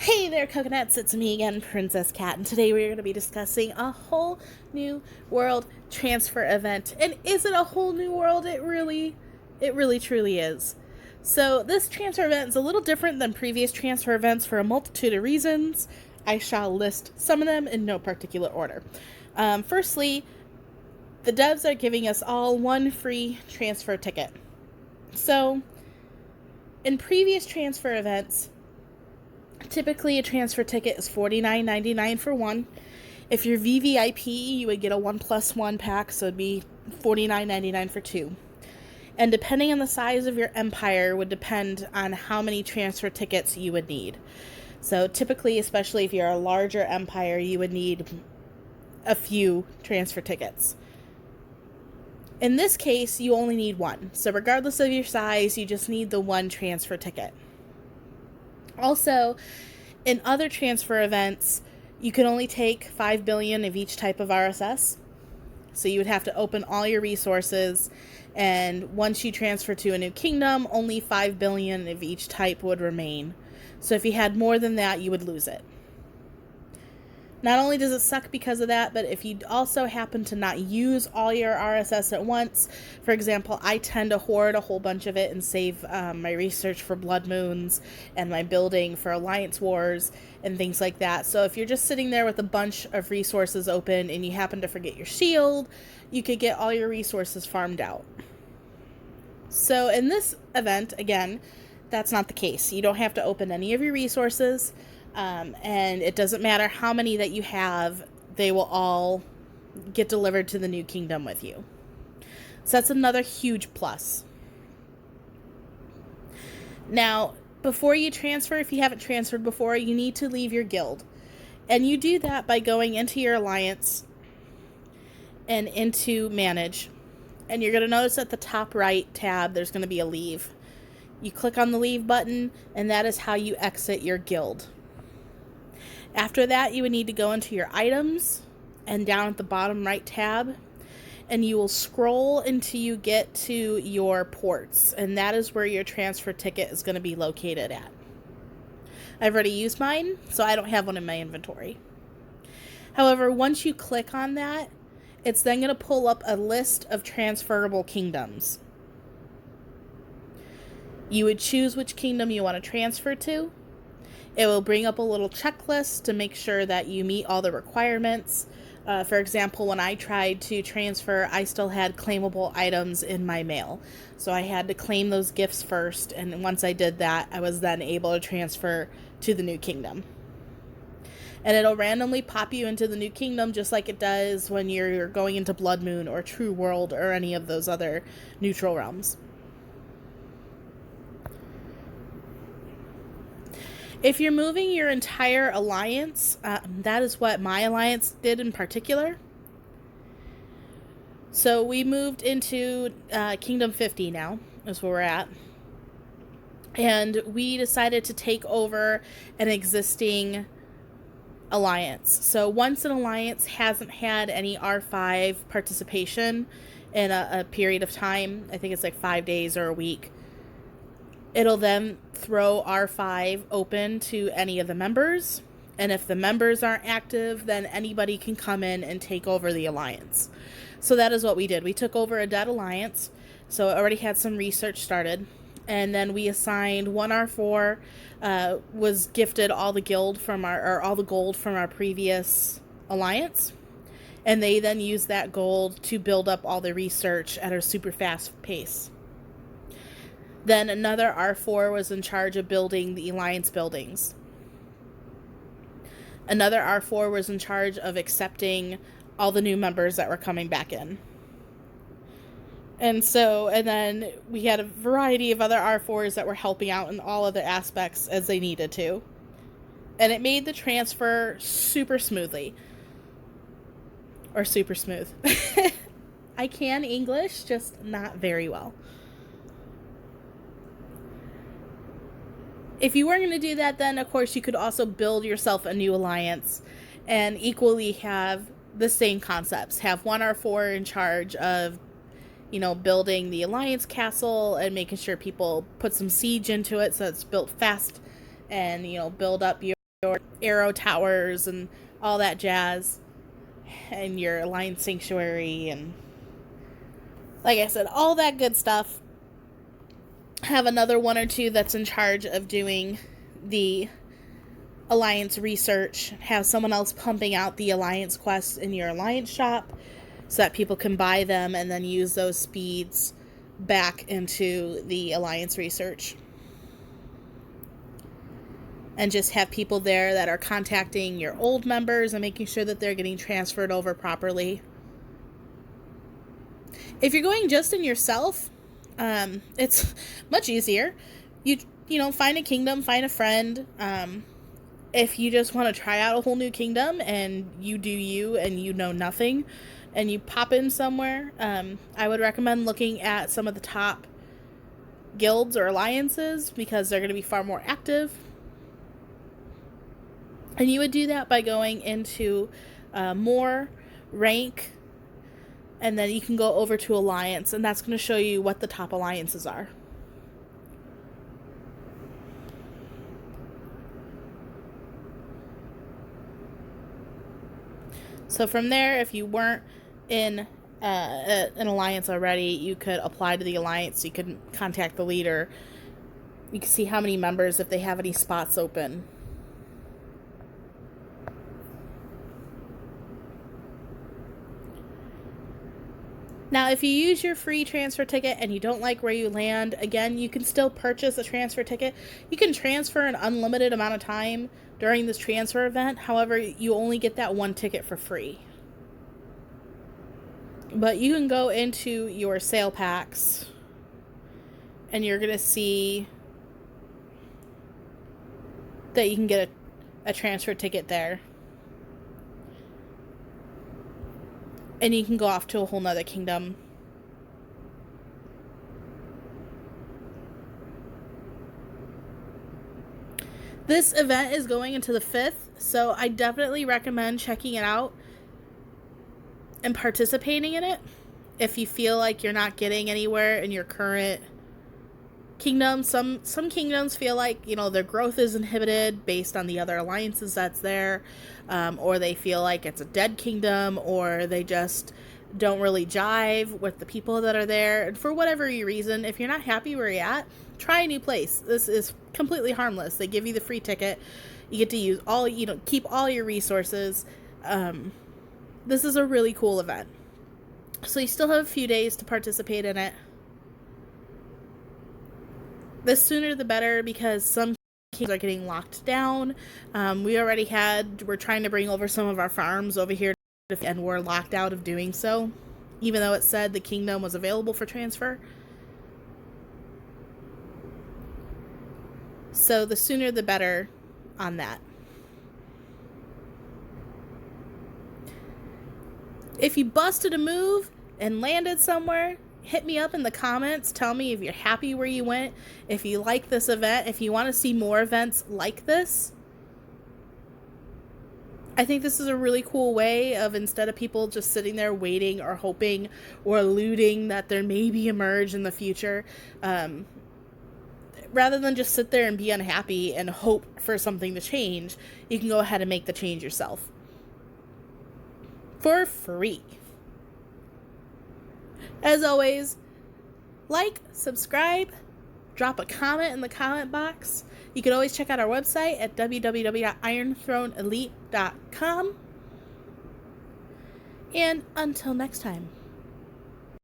Hey there, coconuts, it's me again, Princess Cat, and today we're going to be discussing a whole new world transfer event. And is it a whole new world? It really truly is. So this transfer event is a little different than previous transfer events for a multitude of reasons. I shall list some of them in no particular order. Firstly, the devs are giving us all one free transfer ticket. So, in previous transfer events, typically a transfer ticket is $49.99 for one. If you're VVIP, you would get a 1+1 pack, so it'd be $49.99 for two. And depending on the size of your empire would depend on how many transfer tickets you would need. So typically, especially if you're a larger empire, you would need a few transfer tickets. In this case, you only need one. So regardless of your size, you just need the one transfer ticket. Also, in other transfer events, you can only take 5 billion of each type of RSS. So you would have to open all your resources, and once you transfer to a new kingdom, only 5 billion of each type would remain. So if you had more than that, you would lose it. Not only does it suck because of that, but if you also happen to not use all your RSS at once, for example, I tend to hoard a whole bunch of it and save my research for Blood Moons and my building for Alliance Wars and things like that. So if you're just sitting there with a bunch of resources open and you happen to forget your shield, you could get all your resources farmed out. So in this event, again, that's not the case. You don't have to open any of your resources. And it doesn't matter how many that you have, they will all get delivered to the new kingdom with you. So that's another huge plus. Now, before you transfer, if you haven't transferred before, you need to leave your guild. And you do that by going into your alliance and into manage. And you're going to notice at the top right tab, there's going to be a leave. You click on the leave button, and that is how you exit your guild. After that, you would need to go into your items and down at the bottom right tab, and you will scroll until you get to your ports, and that is where your transfer ticket is going to be located at. I've already used mine, so I don't have one in my inventory. However, once you click on that, it's then going to pull up a list of transferable kingdoms. You would choose which kingdom you want to transfer to. It will bring up a little checklist to make sure that you meet all the requirements. For example, when I tried to transfer, I still had claimable items in my mail. So I had to claim those gifts first, and once I did that, I was then able to transfer to the new kingdom. And it'll randomly pop you into the new kingdom just like it does when you're going into Blood Moon or True World or any of those other neutral realms. If you're moving your entire alliance, that is what my alliance did in particular. So we moved into Kingdom 50 now, is where we're at. And we decided to take over an existing alliance. So once an alliance hasn't had any R5 participation in a period of time, I think it's like 5 days or a week, it'll then throw R5 open to any of the members. And if the members aren't active, then anybody can come in and take over the alliance. So that is what we did. We took over a dead alliance. So it already had some research started. And then we assigned one R4, was gifted all the gold from our previous alliance. And they then used that gold to build up all the research at a super fast pace. Then another R4 was in charge of building the alliance buildings. Another R4 was in charge of accepting all the new members that were coming back in. And then we had a variety of other R4s that were helping out in all other aspects as they needed to. And it made the transfer super smoothly. Or super smooth. I can English, just not very well. If you weren't going to do that, then of course you could also build yourself a new alliance and equally have the same concepts. Have one R4 in charge of, building the alliance castle and making sure people put some siege into it so it's built fast and, build up your your arrow towers and all that jazz, and your alliance sanctuary, and like I said, all that good stuff. Have another one or two that's in charge of doing the alliance research. Have someone else pumping out the alliance quests in your alliance shop so that people can buy them and then use those speeds back into the alliance research. And just have people there that are contacting your old members and making sure that they're getting transferred over properly. If you're going just in yourself, it's much easier. You know, find a kingdom, find a friend. If you just want to try out a whole new kingdom and you do you and you know nothing and you pop in somewhere, I would recommend looking at some of the top guilds or alliances because they're going to be far more active. And you would do that by going into more, rank, and then you can go over to alliance, and that's going to show you what the top alliances are. So from there, if you weren't in an alliance already, you could apply to the alliance. You could contact the leader. You can see how many members, if they have any spots open. Now, if you use your free transfer ticket and you don't like where you land, again, you can still purchase a transfer ticket. You can transfer an unlimited amount of time during this transfer event. However, you only get that one ticket for free. But you can go into your sale packs and you're going to see that you can get a transfer ticket there. And you can go off to a whole nother kingdom. This event is going into the 5th, so I definitely recommend checking it out and participating in it. If you feel like you're not getting anywhere in your current kingdom, some kingdoms feel like, you know, their growth is inhibited based on the other alliances that's there, or they feel like it's a dead kingdom, or they just don't really jive with the people that are there. And for whatever reason, if you're not happy where you're at, try a new place. This is completely harmless. They give you the free ticket. You get to use all, you know, keep all your resources. This is a really cool event. So you still have a few days to participate in it. The sooner the better, because some kingdoms are getting locked down. We're trying to bring over some of our farms over here, and we're locked out of doing so, even though it said the kingdom was available for transfer. So the sooner the better on that. If you busted a move and landed somewhere, hit me up in the comments. Tell me if you're happy where you went, if you like this event, if you want to see more events like this. I think this is a really cool way of, instead of people just sitting there waiting or hoping or alluding that there may be a merge in the future, rather than just sit there and be unhappy and hope for something to change, you can go ahead and make the change yourself. For free. As always, like, subscribe, drop a comment in the comment box. You can always check out our website at www.ironthroneelite.com. And until next time.